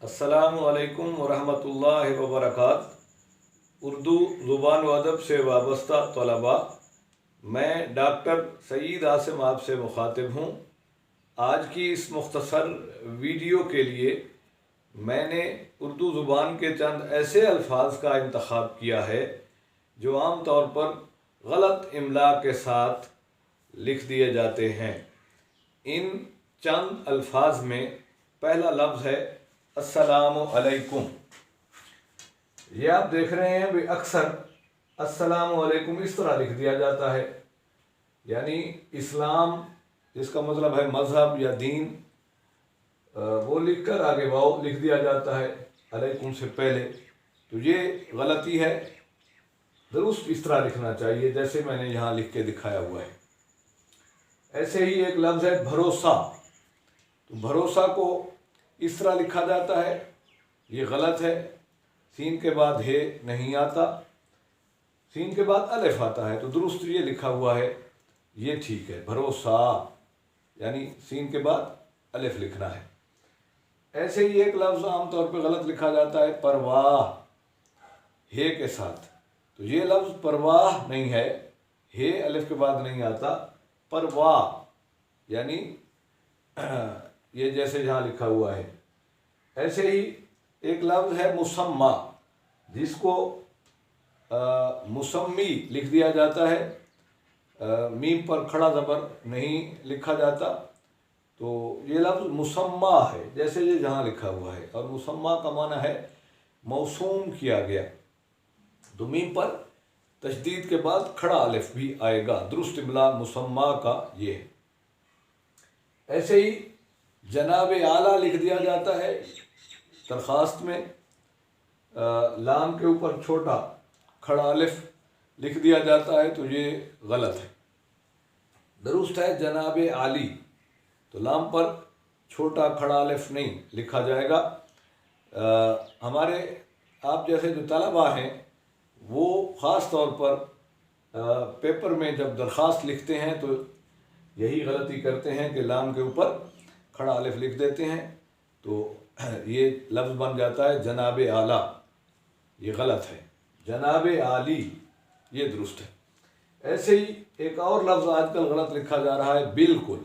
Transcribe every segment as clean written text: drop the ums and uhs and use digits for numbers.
अस्सलामु अलैकुम वरहमतुल्लाहि वबरकात। उर्दू ज़ुबान व अदब से वाबस्ता तलबा, मैं डॉक्टर सईद आसिम आपसे मुखातिब हूँ। आज की इस मुख्तसर वीडियो के लिए मैंने उर्दू ज़ुबान के चंद ऐसे अल्फाज का इंतखाब किया है जो आम तौर पर गलत इमला के साथ लिख दिए जाते हैं। इन चंद अल्फाज में पहला लफ्ज़ है अस्सलामु अलैकुम। ये आप देख रहे हैं भी अक्सर अस्सलामु अलैकुम इस तरह लिख दिया जाता है, यानी इस्लाम जिसका मतलब है मज़हब या दीन, वो लिख कर आगे वाओ लिख दिया जाता है अलैकुम से पहले। तो ये गलती है, दुरुस्त इस तरह लिखना चाहिए जैसे मैंने यहाँ लिख के दिखाया हुआ है। ऐसे ही एक लफ्ज़ है भरोसा। तो भरोसा को इस तरह लिखा जाता है, ये गलत है। सीन के बाद हे नहीं आता, सीन के बाद अलिफ आता है, तो दुरुस्त ये लिखा हुआ है, ये ठीक है। भरोसा यानी सीन के बाद अलिफ लिखना है। ऐसे ही एक लफ्ज़ आमतौर पर गलत लिखा जाता है परवाह, हे के साथ। तो ये लफ्ज़ परवाह नहीं है, हे अलिफ के बाद नहीं आता, परवाह यानी ये जैसे जहाँ लिखा हुआ है। ऐसे ही एक लफ्ज़ है मुसम्मा, जिसको मुसम्मी लिख दिया जाता है, मीम पर खड़ा ज़बर नहीं लिखा जाता। तो ये लफ्ज़ मुसम्मा है जैसे ये जहाँ लिखा हुआ है, और मुसम्मा का माना है मौसूम किया गया। तो मीम पर तशदीद के बाद खड़ा अलिफ भी आएगा, दुरुस्त इमला मुसम्मा का ये है। ऐसे ही जनाब आला लिख दिया जाता है दरख्वास्त में, लाम के ऊपर छोटा खड़ा अलिफ लिख दिया जाता है, तो ये गलत है। दुरुस्त है जनाब आली, तो लाम पर छोटा खड़ा अलिफ नहीं लिखा जाएगा। हमारे आप जैसे जो तलबा हैं वो ख़ास तौर पर पेपर में जब दरख्वास्त लिखते हैं तो यही गलती करते हैं कि लाम के ऊपर खड़ा अलिफ लिख देते हैं, तो ये लफ्ज़ बन जाता है जनाब आला, ये गलत है। जनाब आली ये दुरुस्त है। ऐसे ही एक और लफ्ज़ आजकल गलत लिखा जा रहा है बिल्कुल।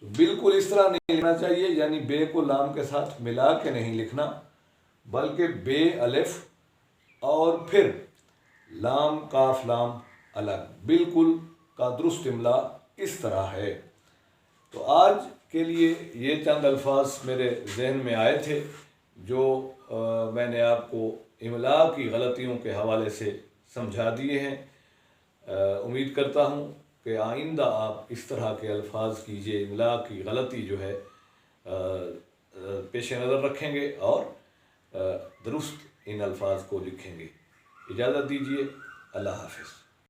तो बिल्कुल इस तरह नहीं लिखना चाहिए, यानी बे को लाम के साथ मिला के नहीं लिखना, बल्कि बे अलिफ और फिर लाम काफ लाम अलग। बिल्कुल का दुरुस्त इमला इस तरह है। तो आज के लिए ये चंद अल्फाज मेरे जहन में आए थे जो मैंने आपको इमला की गलतियों के हवाले से समझा दिए हैं। उम्मीद करता हूँ कि आइंदा आप इस तरह के अल्फाज की ये इमला की गलती जो है पेश नज़र रखेंगे और दुरुस्त इन अल्फाज को लिखेंगे। इजाज़त दीजिए, अल्लाह हाफ़िज़।